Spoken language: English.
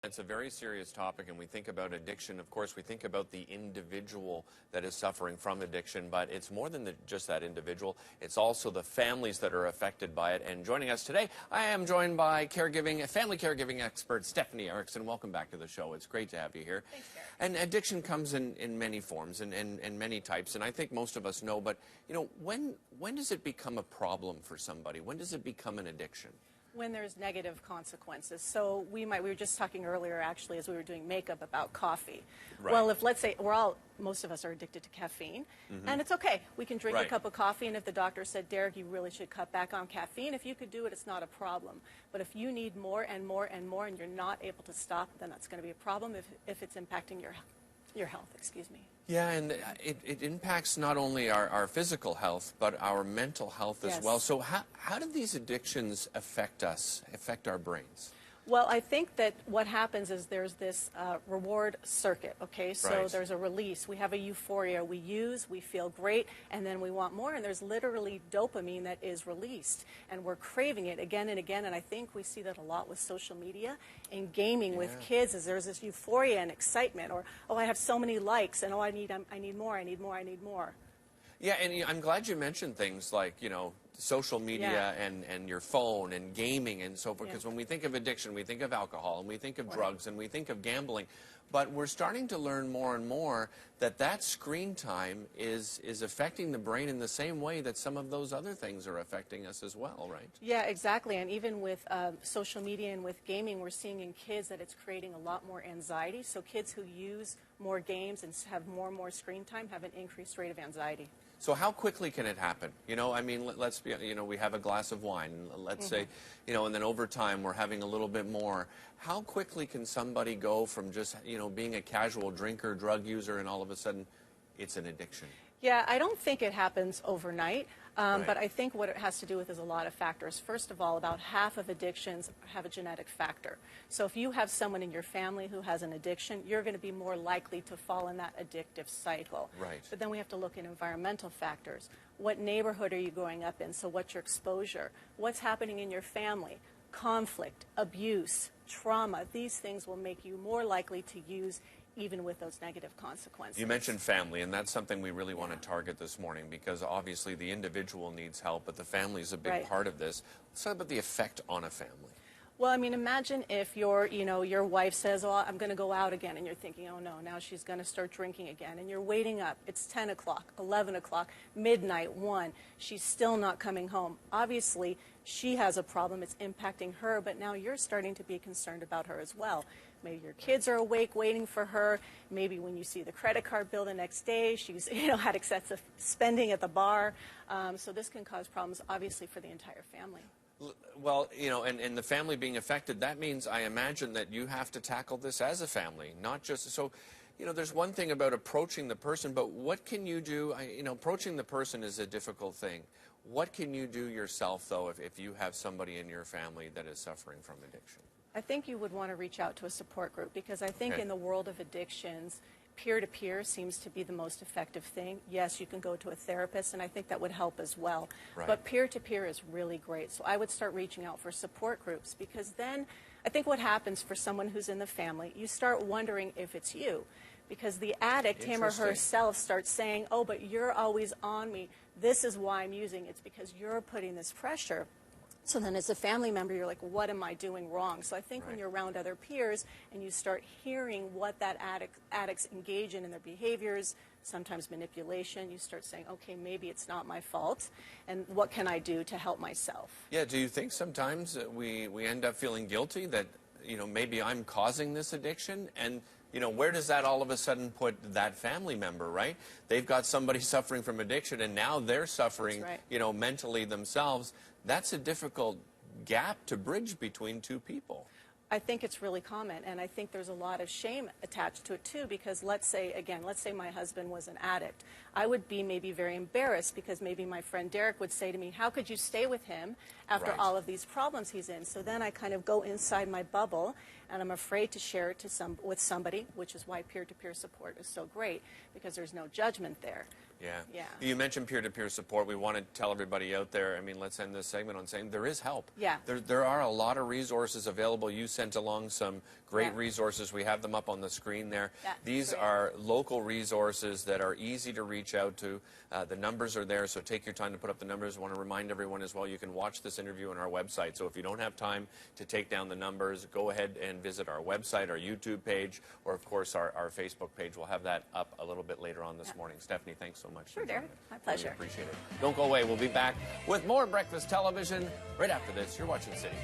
It's a very serious topic, and we think about addiction. Of course, we think about the individual that is suffering from addiction, but it's more than just that individual. It's also the families that are affected by it. And joining us today, I am joined by family caregiving expert Stephanie Erickson. Welcome back to the show. It's great to have you here. Thanks, Derek. And addiction comes in many forms and many types, and I think most of us know. But you know, when does it become a problem for somebody? When does it become an addiction? When there's negative consequences. So we were just talking earlier actually as we were doing makeup about coffee. Right. Well, if let's say most of us are addicted to caffeine, and it's okay. We can drink a cup of coffee, and if the doctor said, Derek, you really should cut back on caffeine, if you could do it, it's not a problem. But if you need more and more and more and you're not able to stop, then that's going to be a problem if it's impacting your health, excuse me. Yeah, and it impacts not only our physical health, but our mental health as well. So how do these addictions affect us, affect our brains? Well, I think that what happens is there's this reward circuit, okay? So there's a release. We have a euphoria. We use, we feel great, and then we want more, and there's literally dopamine that is released, and we're craving it again and again, and I think we see that a lot with social media and gaming with kids, is there's this euphoria and excitement, or, oh, I have so many likes, and oh, I need more, I need more, I need more. Yeah, and I'm glad you mentioned things like, you know, social media and your phone and gaming and so forth, because when we think of addiction, we think of alcohol and we think of drugs and we think of gambling, but we're starting to learn more and more that screen time is affecting the brain in the same way that some of those other things are affecting us as well, right? Yeah, exactly, and even with social media and with gaming, we're seeing in kids that it's creating a lot more anxiety, so kids who use more games and have more and more screen time have an increased rate of anxiety. So how quickly can it happen? You know, I mean, let's be, you know, we have a glass of wine, let's say, you know, and then over time we're having a little bit more. How quickly can somebody go from just, you know, being a casual drinker, drug user, and all of a sudden it's an addiction? Yeah, I don't think it happens overnight, but I think what it has to do with is a lot of factors. First of all, about half of addictions have a genetic factor. So if you have someone in your family who has an addiction, you're going to be more likely to fall in that addictive cycle. Right. But then we have to look at environmental factors. What neighborhood are you growing up in? So what's your exposure? What's happening in your family? Conflict, abuse, trauma. These things will make you more likely to use even with those negative consequences. You mentioned family, and that's something we really want to target this morning, because obviously the individual needs help, but the family is a big part of this. Let's talk about the effect on a family. Well, I mean, imagine if your wife says, oh, I'm going to go out again, and you're thinking, oh no, now she's going to start drinking again, and you're waiting up. It's 10 o'clock, 11 o'clock, midnight, 1. She's still not coming home. Obviously, she has a problem. It's impacting her, but now you're starting to be concerned about her as well. Maybe your kids are awake waiting for her. Maybe when you see the credit card bill the next day, she's had excessive spending at the bar. So this can cause problems, obviously, for the entire family. Well, you know, and the family being affected, that means, I imagine, that you have to tackle this as a family, not just, so, you know, there's one thing about approaching the person, but what can you do? You know, approaching the person is a difficult thing. What can you do yourself, though, if you have somebody in your family that is suffering from addiction? I think you would want to reach out to a support group, because I think in the world of addictions, peer-to-peer seems to be the most effective thing. Yes, you can go to a therapist, and I think that would help as well. But peer-to-peer is really great. So I would start reaching out for support groups, because then I think what happens for someone who's in the family, you start wondering if it's you. Because the addict, him or herself, starts saying, oh, but you're always on me. This is why I'm using. It's because you're putting this pressure. So then as a family member, you're like, what am I doing wrong? So I think when you're around other peers and you start hearing what that addicts engage in their behaviors, sometimes manipulation, you start saying, okay, maybe it's not my fault, and what can I do to help myself? Yeah, do you think sometimes we end up feeling guilty that, you know, maybe I'm causing this addiction? And, you know, where does that all of a sudden put that family member, right? They've got somebody suffering from addiction, and now they're suffering, you know, mentally themselves. That's a difficult gap to bridge between two people. I think it's really common, and I think there's a lot of shame attached to it too, because let's say my husband was an addict. I would be maybe very embarrassed, because maybe my friend Derek would say to me, how could you stay with him after all of these problems he's in? So then I kind of go inside my bubble, and I'm afraid to share it with somebody, which is why peer-to-peer support is so great, because there's no judgment there. Yeah. Yeah. You mentioned peer-to-peer support. We want to tell everybody out there, I mean, let's end this segment on saying there is help. Yeah. There are a lot of resources available. You sent along some great resources. We have them up on the screen there. That's These great. are local resources that are easy to reach out to. The numbers are there, so take your time to put up the numbers. I want to remind everyone as well, you can watch this interview on our website. So if you don't have time to take down the numbers, go ahead and visit our website, our YouTube page, or of course our Facebook page. We'll have that up a little bit later on this morning. Stephanie, thanks so much. Sure, for joining Derek. us. My pleasure. Really appreciate it. Don't go away. We'll be back with more Breakfast Television right after this. You're watching City.